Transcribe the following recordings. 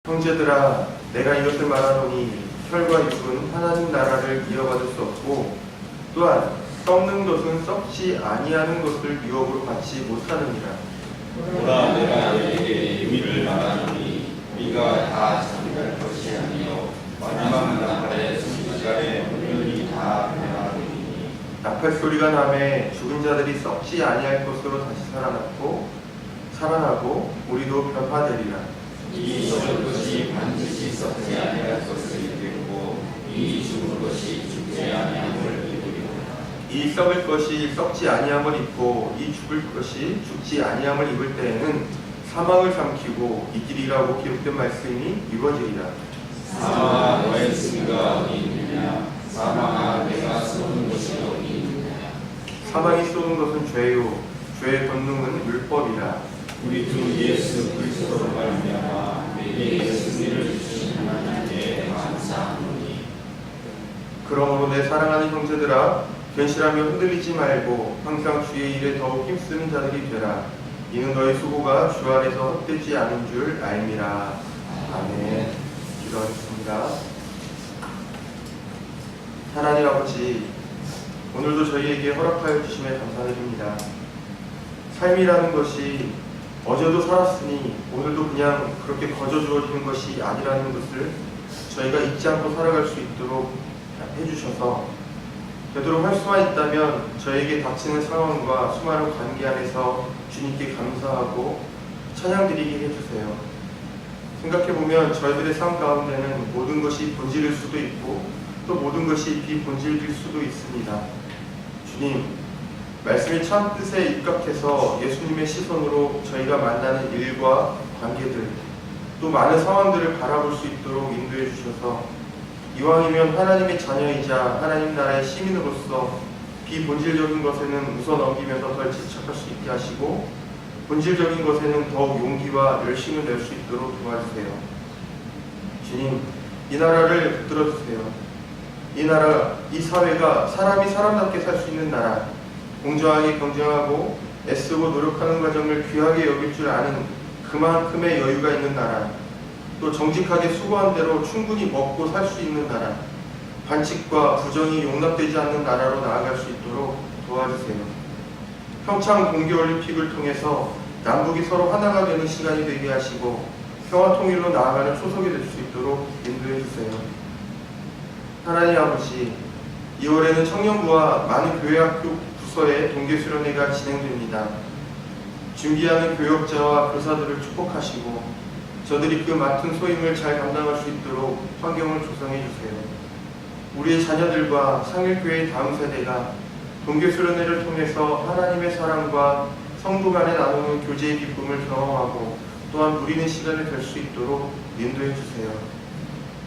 형제들아, 내가 이것을 말하노니 혈과 육은 하나님 나라를 이어받을 수 없고, 또한 썩는 것은 썩지 아니하는 것을 유업으로 받지 못하느니라. 보라, 내가 너희에게 의미를 말하노니 우리가 다 잠깐 것이 아니요 마지막 날에 순식간에 온전히 다 변하리니. 나팔 소리가 나매 죽은 자들이 썩지 아니할 것으로 다시 살아나고 우리도 변화되리라. 이 썩을 것이 반드시 썩지 아니할 것을 입고 이 죽을 것이 죽지 아니함을 입으리라. 이 썩을 것이 썩지 아니함을 입고 이 죽을 것이 죽지 아니함을 입을 때에는 사망을 삼키고 이기리라고 기록된 말씀이 이루어지리라. 사망아, 너의 승리가 어디 있느냐? 사망아, 내가 쏘는 것이 어디 있느냐? 사망이 쏘는 것은 죄요, 죄의 권능은 율법이라. 우리 주 예수 그리스도로 말미암아 내게 승리를 주신 하나님께 감사하노니. 그러므로 내 사랑하는 형제들아, 괜시라며 흔들리지 말고 항상 주의 일에 더욱 힘쓰는 자들이 되라. 이는 너희 수고가 주 안에서 헛되지 않은 줄 알미라. 아멘. 기도하겠습니다. 하나님 아버지, 오늘도 저희에게 허락하여 주심에 감사드립니다. 삶이라는 것이 어제도 살았으니 오늘도 그냥 그렇게 거저 주어지는 것이 아니라는 것을 저희가 잊지 않고 살아갈 수 있도록 해주셔서 되도록 할 수만 있다면 저에게 닥치는 상황과 수많은 관계 안에서 주님께 감사하고 찬양드리게 해주세요. 생각해보면 저희들의 삶 가운데는 모든 것이 본질일 수도 있고 또 모든 것이 비본질일 수도 있습니다. 주님, 말씀이 참 뜻에 입각해서 예수님의 시선으로 저희가 만나는 일과 관계들, 또 많은 상황들을 바라볼 수 있도록 인도해 주셔서 이왕이면 하나님의 자녀이자 하나님 나라의 시민으로서 비본질적인 것에는 웃어 넘기면서 덜 집착할 수 있게 하시고 본질적인 것에는 더욱 용기와 열심을 낼 수 있도록 도와주세요. 주님, 이 나라를 붙들어 주세요. 이 나라, 이 사회가 사람이 사람답게 살 수 있는 나라, 공정하게 경쟁하고 애쓰고 노력하는 과정을 귀하게 여길 줄 아는 그만큼의 여유가 있는 나라, 또 정직하게 수고한 대로 충분히 먹고 살 수 있는 나라, 반칙과 부정이 용납되지 않는 나라로 나아갈 수 있도록 도와주세요. 평창 동계올림픽을 통해서 남북이 서로 하나가 되는 시간이 되게 하시고 평화 통일로 나아가는 초석이 될 수 있도록 인도해 주세요. 하나님 아버지, 2월에는 청년부와 많은 교회학교 부서의 동계수련회가 진행됩니다. 준비하는 교역자와 교사들을 축복하시고 저들이 그 맡은 소임을 잘 감당할 수 있도록 환경을 조성해 주세요. 우리의 자녀들과 상일교회의 다음 세대가 동계수련회를 통해서 하나님의 사랑과 성도 간에 나누는 교제의 기쁨을 경험하고 또한 누리는 시간이 될 수 있도록 인도해 주세요.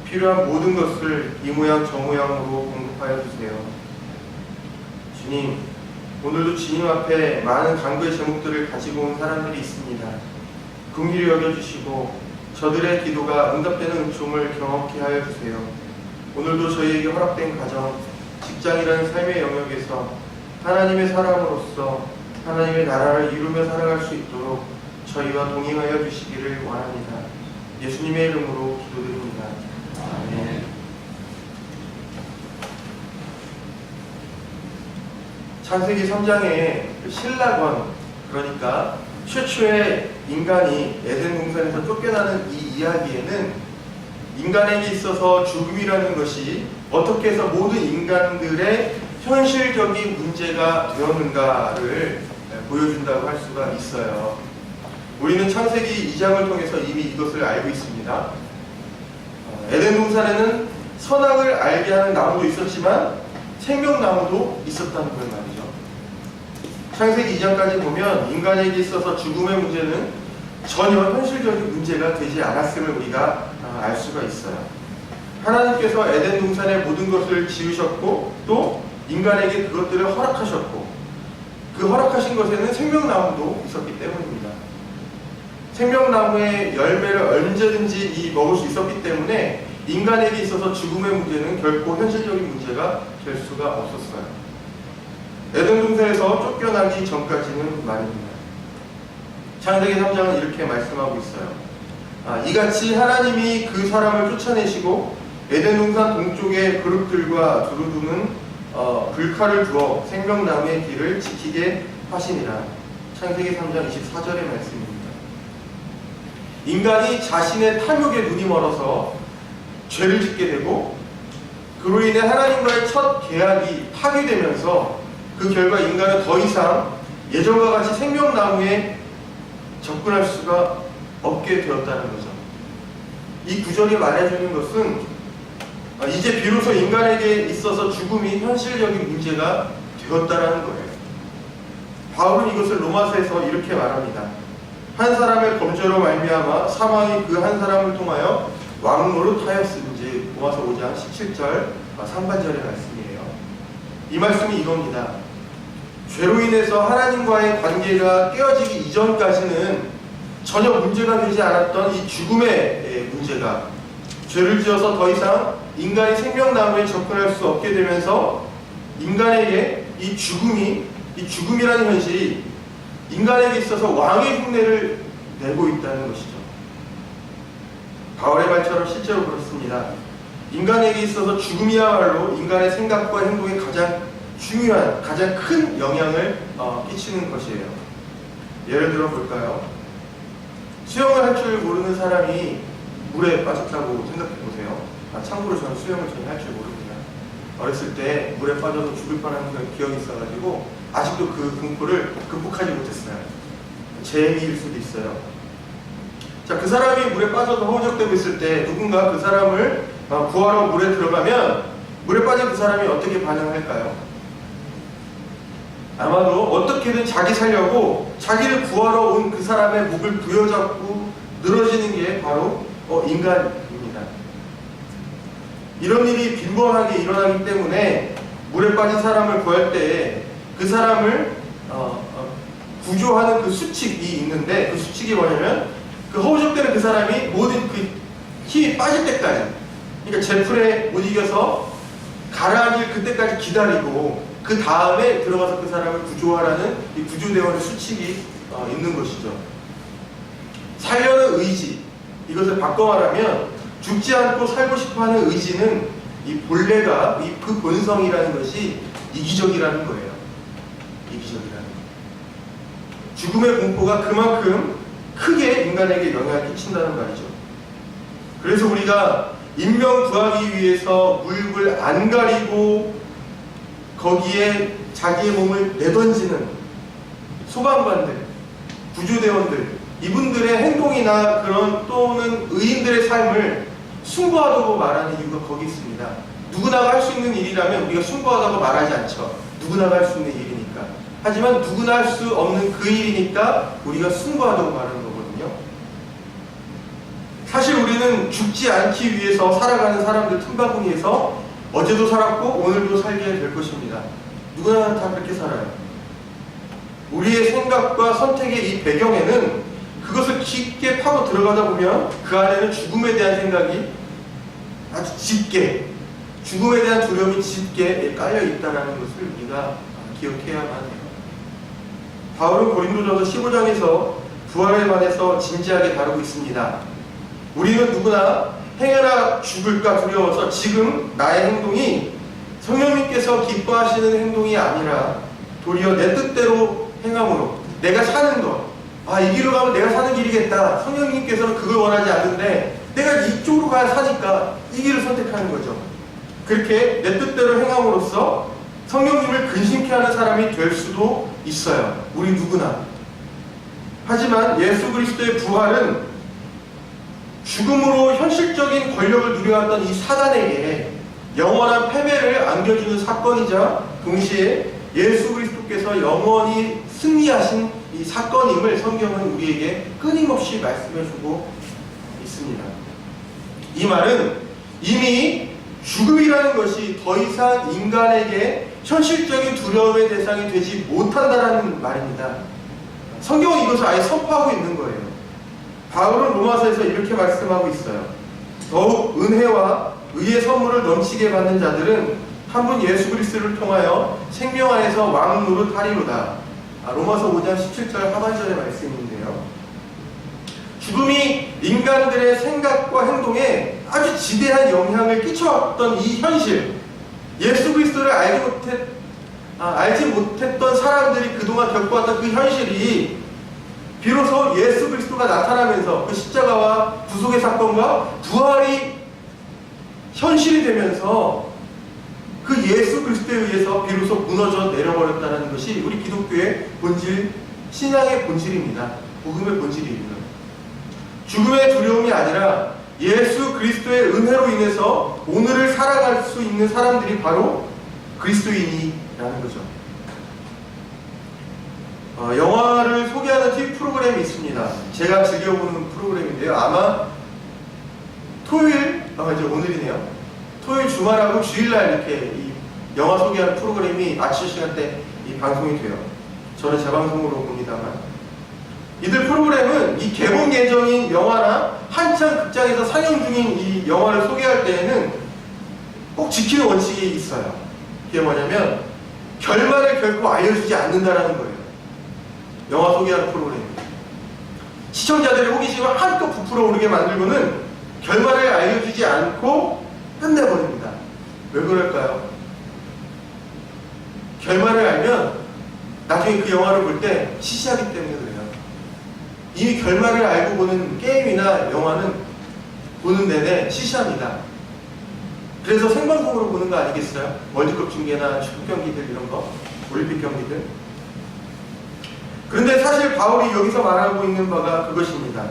필요한 모든 것을 이 모양 저 모양으로 공급하여 주세요. 주님, 오늘도 주님 앞에 많은 간구의 제목들을 가지고 온 사람들이 있습니다. 긍휼히 여겨주시고 저들의 기도가 응답되는 은총을 경험케 하여 주세요. 오늘도 저희에게 허락된 가정, 직장이라는 삶의 영역에서 하나님의 사람으로서 하나님의 나라를 이루며 살아갈 수 있도록 저희와 동행하여 주시기를 원합니다. 예수님의 이름으로 기도드립니다. 아멘. 창세기 3장의 신라권, 그러니까 최초의 인간이 에덴 동산에서 쫓겨나는 이 이야기에는 인간에게 있어서 죽음이라는 것이 어떻게 해서 모든 인간들의 현실적인 문제가 되었는가를 보여준다고 할 수가 있어요. 우리는 창세기 2장을 통해서 이미 이것을 알고 있습니다. 에덴 동산에는 선악을 알게 하는 나무도 있었지만 생명나무도 있었다는 걸 말이죠. 창세기 2장까지 보면 인간에게 있어서 죽음의 문제는 전혀 현실적인 문제가 되지 않았음을 우리가 알 수가 있어요. 하나님께서 에덴 동산의 모든 것을 지으셨고 또 인간에게 그것들을 허락하셨고 그 허락하신 것에는 생명나무도 있었기 때문입니다. 생명나무의 열매를 언제든지 먹을 수 있었기 때문에 인간에게 있어서 죽음의 문제는 결코 현실적인 문제가 될 수가 없었어요. 에덴 동산에서 쫓겨나기 전까지는 말입니다. 창세기 3장은 이렇게 말씀하고 있어요. 이같이 하나님이 그 사람을 쫓아내시고 에덴 동산 동쪽의 그룹들과 두루두는 불칼을 두어 생명나무의 길을 지키게 하시니라. 창세기 3장 24절의 말씀입니다. 인간이 자신의 탐욕에 눈이 멀어서 죄를 짓게 되고 그로 인해 하나님과의 첫 계약이 파괴되면서 그 결과 인간은 더 이상 예전과 같이 생명나무에 접근할 수가 없게 되었다는 거죠. 이 구절이 말해주는 것은 이제 비로소 인간에게 있어서 죽음이 현실적인 문제가 되었다는 거예요. 바울은 이것을 로마서에서 이렇게 말합니다. 한 사람의 범죄로 말미암아 사망이 그 한 사람을 통하여 왕노릇하였은지. 로마서 5장 17절 상반절의 말씀이에요. 이 말씀이 이겁니다. 죄로 인해서 하나님과의 관계가 깨어지기 이전까지는 전혀 문제가 되지 않았던 이 죽음의 문제가 죄를 지어서 더 이상 인간이 생명나무에 접근할 수 없게 되면서 인간에게 이 죽음이라는 현실이 인간에게 있어서 왕의 흉내를 내고 있다는 것이죠. 바울의 말처럼 실제로 그렇습니다. 인간에게 있어서 죽음이야말로 인간의 생각과 행동에 가장 중요한, 가장 큰 영향을 끼치는 것이에요. 예를 들어 볼까요? 수영을 할 줄 모르는 사람이 물에 빠졌다고 생각해 보세요. 참고로 저는 수영을 전혀 할 줄 모릅니다. 어렸을 때 물에 빠져서 죽을 뻔한 기억이 있어가지고 아직도 그 공포를 극복하지 못했어요. 제 얘기일 수도 있어요. 자, 그 사람이 물에 빠져서 허우적대고 있을 때 누군가 그 사람을 구하러 물에 들어가면 물에 빠진 그 사람이 어떻게 반응할까요? 아마도 어떻게든 자기 살려고 자기를 구하러 온 그 사람의 목을 부여잡고 늘어지는 게 바로 인간입니다. 이런 일이 빈번하게 일어나기 때문에 물에 빠진 사람을 구할 때 그 사람을 구조하는 그 수칙이 있는데, 그 수칙이 뭐냐면 그 허우적대는 그 사람이 모든 그 힘이 빠질 때까지, 그러니까 제풀에 못 이겨서 가라앉을 그때까지 기다리고 그 다음에 들어가서 그 사람을 구조하라는 이 구조대원의 수칙이 있는 것이죠. 살려는 의지, 이것을 바꿔 말하면 죽지 않고 살고 싶어하는 의지는 이 본래가, 그 본성이라는 것이 이기적이라는 거예요. 이기적이라는 거. 죽음의 공포가 그만큼 크게 인간에게 영향을 끼친다는 말이죠. 그래서 우리가 인명 구하기 위해서 물불 안 가리고 거기에 자기의 몸을 내던지는 소방관들, 구조대원들, 이분들의 행동이나 그런 또는 의인들의 삶을 숭고하다고 말하는 이유가 거기 있습니다. 누구나가 할 수 있는 일이라면 우리가 숭고하다고 말하지 않죠. 누구나가 할 수 있는 일이니까. 하지만 누구나 할 수 없는 그 일이니까 우리가 숭고하다고 말하는 거거든요. 사실 우리는 죽지 않기 위해서 살아가는 사람들 틈바구니에서 어제도 살았고 오늘도 살게 될 것입니다. 누구나 다 그렇게 살아요. 우리의 생각과 선택의 이 배경에는 그것을 깊게 파고 들어가다 보면 그 안에는 죽음에 대한 생각이 아주 짙게, 죽음에 대한 두려움이 짙게 깔려 있다는 것을 우리가 기억해야만 해요. 바울은 고린도전서 15장에서 부활에 관해서 진지하게 다루고 있습니다. 우리는 누구나 행여나 죽을까 두려워서 지금 나의 행동이 성령님께서 기뻐하시는 행동이 아니라 도리어 내 뜻대로 행함으로 내가 사는 것, 이 길로 가면 내가 사는 길이겠다. 성령님께서는 그걸 원하지 않는데 내가 이쪽으로 가야 사니까 이 길을 선택하는 거죠. 그렇게 내 뜻대로 행함으로써 성령님을 근심케 하는 사람이 될 수도 있어요. 우리 누구나. 하지만 예수 그리스도의 부활은 죽음으로 현실적인 권력을 누려왔던 이 사단에게 영원한 패배를 안겨주는 사건이자 동시에 예수 그리스도께서 영원히 승리하신 이 사건임을 성경은 우리에게 끊임없이 말씀해주고 있습니다. 이 말은 이미 죽음이라는 것이 더 이상 인간에게 현실적인 두려움의 대상이 되지 못한다는 말입니다. 성경은 이것을 아예 선포하고 있는 거예요. 바울은 로마서에서 이렇게 말씀하고 있어요. 더욱 은혜와 의의 선물을 넘치게 받는 자들은 한 분 예수 그리스도를 통하여 생명 안에서 왕노릇하리로다. 로마서 5장 17절 하반절의 말씀인데요. 죽음이 인간들의 생각과 행동에 아주 지대한 영향을 끼쳐왔던 이 현실, 예수 그리스도를 알지 못했던 사람들이 그동안 겪어왔던 그 현실이 비로소 예수 그리스도가 나타나면서 그 십자가와 구속의 사건과 부활이 현실이 되면서 그 예수 그리스도에 의해서 비로소 무너져 내려버렸다는 것이 우리 기독교의 본질, 신앙의 본질입니다. 복음의 본질입니다. 죽음의 두려움이 아니라 예수 그리스도의 은혜로 인해서 오늘을 살아갈 수 있는 사람들이 바로 그리스도인이라는 거죠. 영화를 소개하는 TV 프로그램이 있습니다. 제가 즐겨보는 프로그램인데요. 아마 이제 오늘이네요. 토요일 주말하고 주일날 이렇게 이 영화 소개하는 프로그램이 아침 시간대 이 방송이 돼요. 저는 재방송으로 봅니다만, 이들 프로그램은 이 개봉 예정인 영화나 한창 극장에서 상영 중인 이 영화를 소개할 때에는 꼭 지키는 원칙이 있어요. 그게 뭐냐면 결말을 결코 알려주지 않는다라는 거예요. 영화 소개하는 프로그램. 시청자들의 호기심을 한껏 부풀어 오르게 만들고는 결말을 알려주지 않고 끝내버립니다. 왜 그럴까요? 결말을 알면 나중에 그 영화를 볼 때 시시하기 때문에 그래요. 이미 결말을 알고 보는 게임이나 영화는 보는 내내 시시합니다. 그래서 생방송으로 보는 거 아니겠어요? 월드컵 중계나 축구 경기들 이런 거, 올림픽 경기들. 그런데 사실 바울이 여기서 말하고 있는 바가 그것입니다.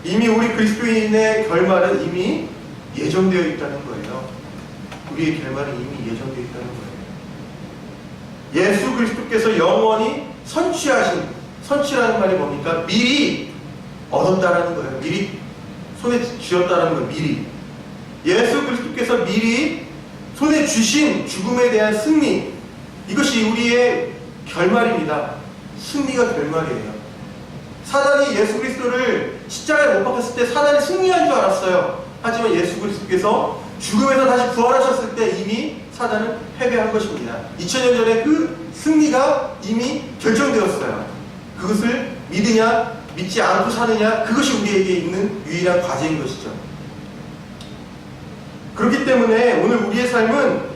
이미 우리 그리스도인의 결말은 이미 예정되어 있다는 거예요. 우리의 결말은 이미 예정되어 있다는 거예요. 예수 그리스도께서 영원히 선취라는 말이 뭡니까? 미리 얻었다라는 거예요. 미리 손에 쥐었다라는 거예요. 미리. 예수 그리스도께서 미리 손에 쥐신 죽음에 대한 승리, 이것이 우리의 결말입니다. 승리가 결말이에요. 사단이 예수 그리스도를 십자가에 못 박혔을 때 사단이 승리한 줄 알았어요. 하지만 예수 그리스도께서 죽음에서 다시 부활하셨을 때 이미 사단은 패배한 것입니다. 2000년 전에 그 승리가 이미 결정되었어요. 그것을 믿으냐 믿지 않고 사느냐, 그것이 우리에게 있는 유일한 과제인 것이죠. 그렇기 때문에 오늘 우리의 삶은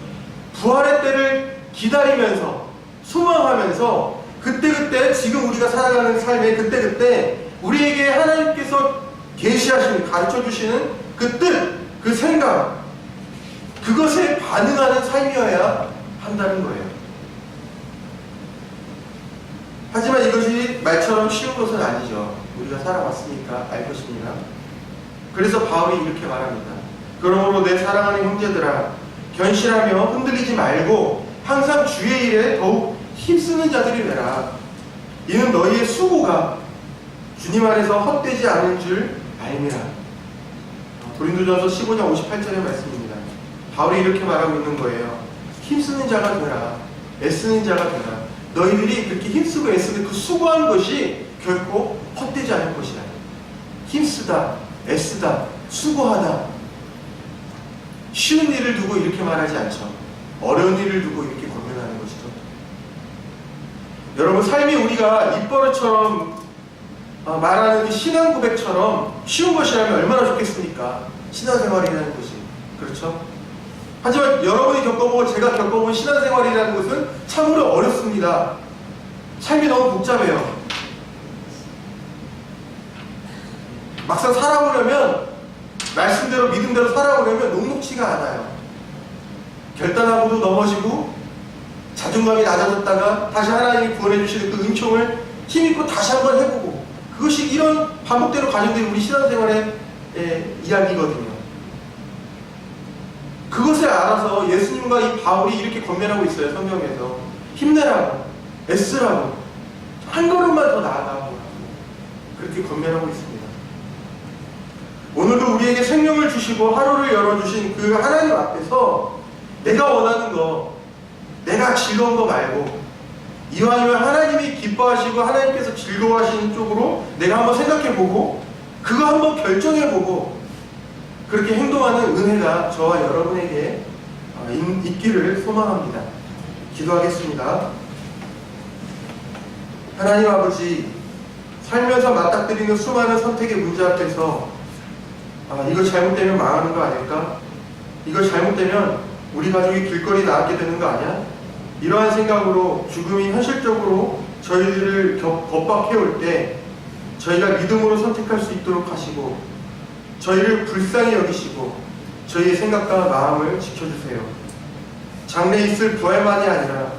부활의 때를 기다리면서 소망하면서 그때그때 지금 우리가 살아가는 삶의 그때그때 우리에게 하나님께서 계시하시는, 가르쳐주시는 그 뜻, 그 생각, 그것에 반응하는 삶이어야 한다는 거예요. 하지만 이것이 말처럼 쉬운 것은 아니죠. 우리가 살아왔으니까 알 것입니다. 그래서 바울이 이렇게 말합니다. 그러므로 내 사랑하는 형제들아, 견실하며 흔들리지 말고 항상 주의 일에 더욱 힘쓰는 자들이 되라. 이는 너희의 수고가 주님 안에서 헛되지 않은 줄 알미라. 고린도전서 15장 58절의 말씀입니다. 바울이 이렇게 말하고 있는 거예요. 힘쓰는 자가 되라. 애쓰는 자가 되라. 너희들이 그렇게 힘쓰고 애쓰는 그 수고한 것이 결코 헛되지 않을 것이다. 힘쓰다, 애쓰다, 수고하다. 쉬운 일을 두고 이렇게 말하지 않죠. 어려운 일을 두고 이렇게 권면하는 것이죠. 여러분, 삶이 우리가 입버릇처럼 말하는 그 신앙 고백처럼 쉬운 것이라면 얼마나 좋겠습니까? 신앙생활이라는 것이. 그렇죠? 하지만 여러분이 겪어보고 제가 겪어본 신앙생활이라는 것은 참으로 어렵습니다. 삶이 너무 복잡해요. 막상 살아보려면, 말씀대로 믿음대로 살아보려면 녹록치가 않아요. 결단하고도 넘어지고 자존감이 낮아졌다가 다시 하나님이 구원해 주시는 그 은총을 힘입고 다시 한번 해보고, 그것이 이런 반복대로 가정된 우리 신앙생활의 이야기거든요. 그것을 알아서 예수님과 이 바울이 이렇게 권면하고 있어요. 성경에서 힘내라고, 애쓰라고, 한 걸음만 더 나아가고, 그렇게 권면하고 있습니다. 오늘도 우리에게 생명을 주시고 하루를 열어주신 그 하나님 앞에서 내가 원하는 거, 내가 즐거운 거 말고, 이왕이면 하나님이 기뻐하시고 하나님께서 즐거워하시는 쪽으로 내가 한번 생각해보고 그거 한번 결정해보고 그렇게 행동하는 은혜가 저와 여러분에게 있기를 소망합니다. 기도하겠습니다. 하나님 아버지, 살면서 맞닥뜨리는 수많은 선택의 문제 앞에서 이거 잘못되면 망하는 거 아닐까? 이거 잘못되면 우리 가족이 길거리 나앉게 되는 거 아니야? 이러한 생각으로 죽음이 현실적으로 저희들을 겁박해올 때 저희가 믿음으로 선택할 수 있도록 하시고 저희를 불쌍히 여기시고 저희의 생각과 마음을 지켜주세요. 장래에 있을 부활만이 아니라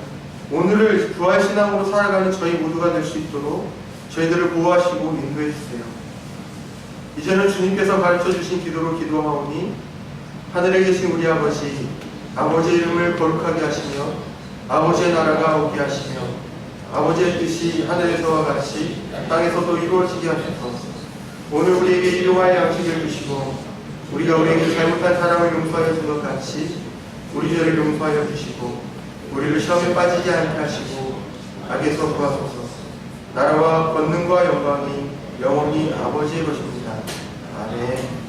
오늘을 부활신앙으로 살아가는 저희 모두가 될 수 있도록 저희들을 보호하시고 인도해 주세요. 이제는 주님께서 가르쳐주신 기도로 기도하오니 하늘에 계신 우리 아버지, 아버지의 이름을 거룩하게 하시며 아버지의 나라가 오게 하시며 아버지의 뜻이 하늘에서와 같이 땅에서도 이루어지게 하소서. 오늘 우리에게 일용할 양식을 주시고 우리가 우리에게 잘못한 사람을 용서하여 준 것 같이 우리 죄를 용서하여 주시고 우리를 시험에 빠지지 않게 하시고 악에서 구하소서. 나라와 권능과 영광이 영원히 아버지의 것입니다. 아멘.